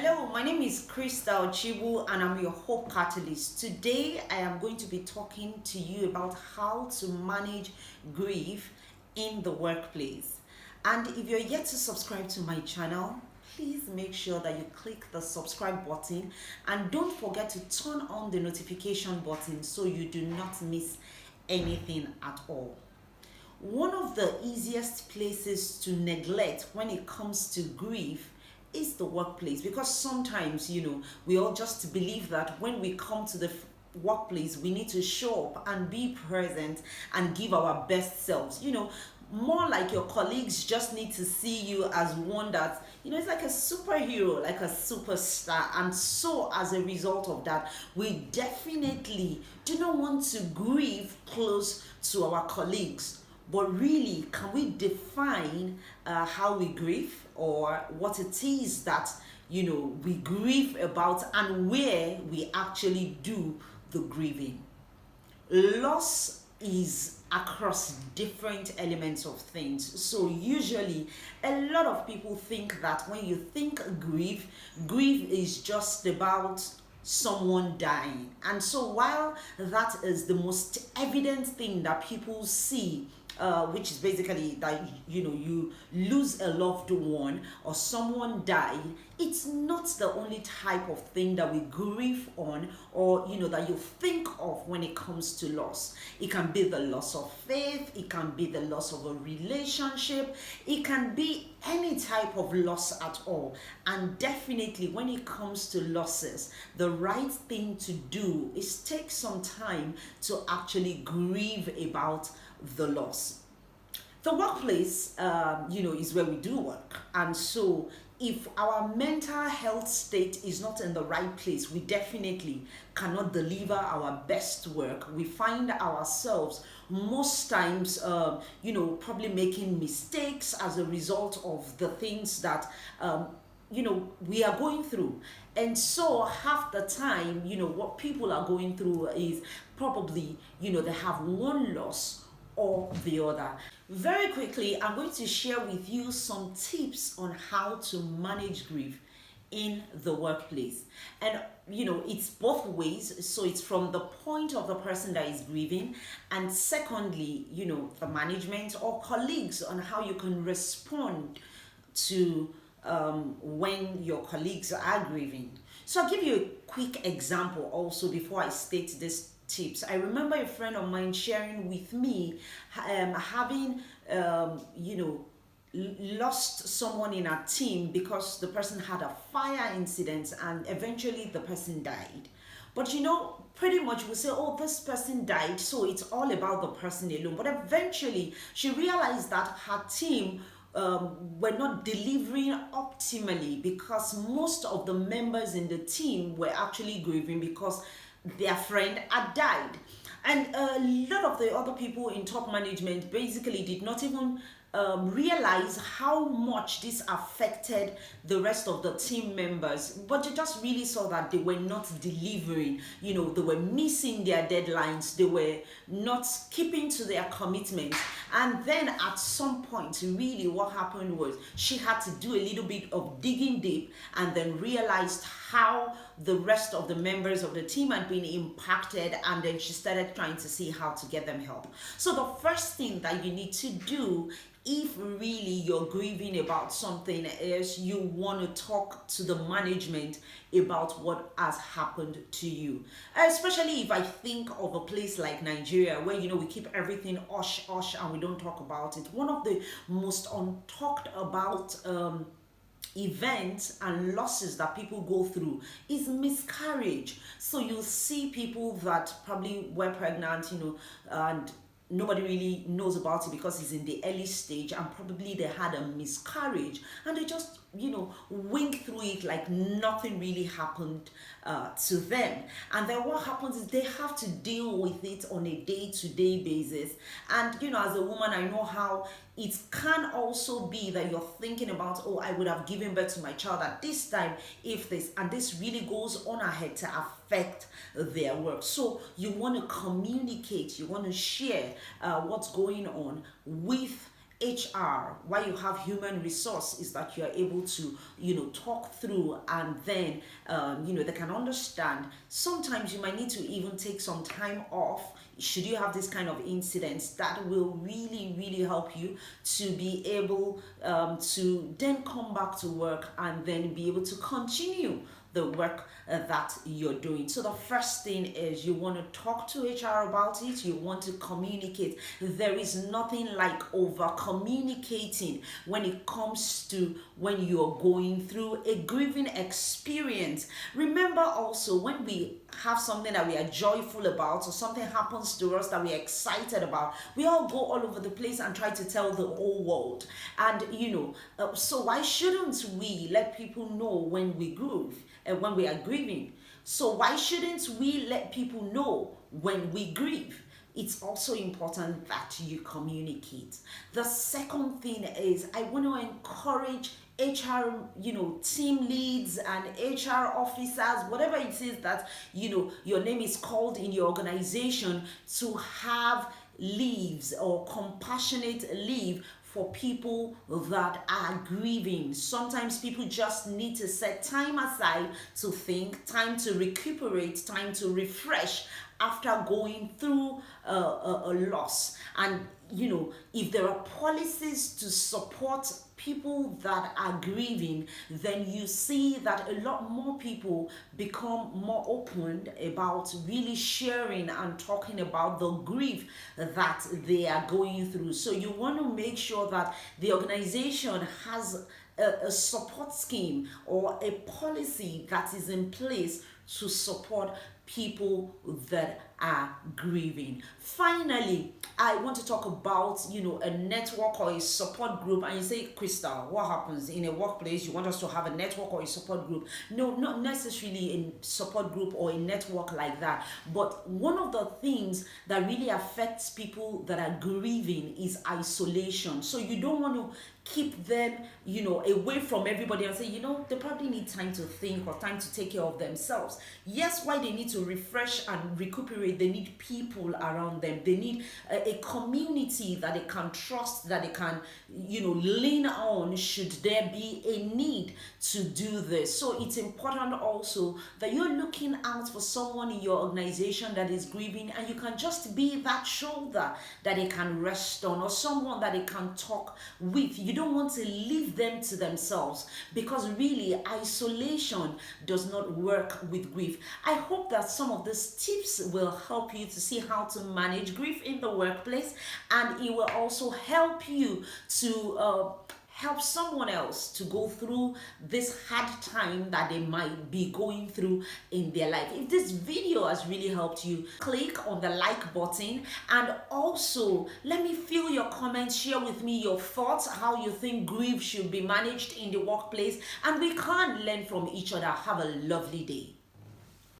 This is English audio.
Hello, my name is Crystal Chibu and I'm your Hope Catalyst. Today I am going to be talking to you about how to manage grief in the workplace. And if you're yet to subscribe to my channel, please make sure that you click the subscribe button and don't forget to turn on the notification button so you do not miss anything at all. One of the easiest places to neglect when it comes to grief is the workplace, because sometimes we all just believe that when we come to the workplace we need to show up and be present and give our best selves. More like your colleagues just need to see you as one that it's like a superhero, like a superstar. And so as a result of that, we definitely do not want to grieve close to our colleagues. But really, can we define how we grieve, or what it is that we grieve about, and where we actually do the grieving? Loss is across different elements of things. So usually a lot of people think that when you think grief is just about someone dying. And so while that is the most evident thing that people see, which is basically that you lose a loved one or someone died, it's not the only type of thing that we grieve on, or that you think of when it comes to loss. It can be the loss of faith, it can be the loss of a relationship, it can be any type of loss at all. And definitely when it comes to losses, the right thing to do is take some time to actually grieve about the loss. The workplace, is where we do work. And so if our mental health state is not in the right place, we definitely cannot deliver our best work. We find ourselves most times, probably making mistakes as a result of the things that, we are going through. And so half the time, what people are going through is probably, they have one loss or the other. Very quickly, I'm going to share with you some tips on how to manage grief in the workplace. And it's both ways. So it's from the point of the person that is grieving, and secondly, the management or colleagues, on how you can respond to when your colleagues are grieving. So I'll give you a quick example also before I state this tips. I remember a friend of mine sharing with me having lost someone in our team because the person had a fire incident and eventually the person died. But pretty much we say, oh, this person died, so it's all about the person alone. But eventually she realized that her team were not delivering optimally, because most of the members in the team were actually grieving because their friend had died. And a lot of the other people in top management basically did not even realize how much this affected the rest of the team members, but they just really saw that they were not delivering. They were missing their deadlines, they were not keeping to their commitments. And then at some point, really what happened was she had to do a little bit of digging deep, and then realized how the rest of the members of the team had been impacted, and then she started trying to see how to get them help. So the first thing that you need to do, if really you're grieving about something, is you want to talk to the management about what has happened to you. Especially if I think of a place like Nigeria, where we keep everything hush hush and we don't talk about it. One of the most untalked about events and losses that people go through is miscarriage. So you'll see people that probably were pregnant, and nobody really knows about it because it's in the early stage, and probably they had a miscarriage and they just wink through it like nothing really happened to them. And then what happens is they have to deal with it on a day-to-day basis. And as a woman, I know how it can also be that you're thinking about, oh, I would have given birth to my child at this time if this, and this really goes on ahead to affect their work. So you want to communicate, you want to share what's going on with HR, why you have human resource, is that you're able to, talk through, and then, they can understand. Sometimes you might need to even take some time off should you have this kind of incidents. That will really, really help you to be able to then come back to work and then be able to continue the work that you're doing. So the first thing is you want to talk to HR about it. You want to communicate. There is nothing like over communicating when it comes to when you're going through a grieving experience. Remember also, when we have something that we are joyful about, or something happens to us that we're excited about, we all go all over the place and try to tell the whole world. And so why shouldn't we let people know when we grieve and when we are grieving? So why shouldn't we let people know when we grieve? It's also important that you communicate. The second thing is, I want to encourage HR, team leads and HR officers, whatever it is that, your name is called in your organization, to have leaves or compassionate leave for people that are grieving. Sometimes people just need to set time aside to think, time to recuperate, time to refresh after going through a loss. And if there are policies to support people that are grieving, then you see that a lot more people become more open about really sharing and talking about the grief that they are going through. So you want to make sure that the organization has a support scheme or a policy that is in place to support people that are grieving. Finally, I want to talk about, a network or a support group. And you say, Crystal, what happens in a workplace? You want us to have a network or a support group? No, not necessarily a support group or a network like that. But one of the things that really affects people that are grieving is isolation. So you don't want to keep them, away from everybody and say, they probably need time to think or time to take care of themselves. Yes, why they need to refresh and recuperate, they need people around them. They need a community that they can trust, that they can, lean on should there be a need to do this. So it's important also that you're looking out for someone in your organization that is grieving, and you can just be that shoulder that they can rest on, or someone that they can talk with. You don't want to leave them to themselves, because really isolation does not work with grief. I hope that some of these tips will help you to see how to manage grief in the workplace, and it will also help you to help someone else to go through this hard time that they might be going through in their life. If this video has really helped you, click on the like button, and also let me feel your comments. Share with me your thoughts, how you think grief should be managed in the workplace, and we can learn from each other. Have a lovely day.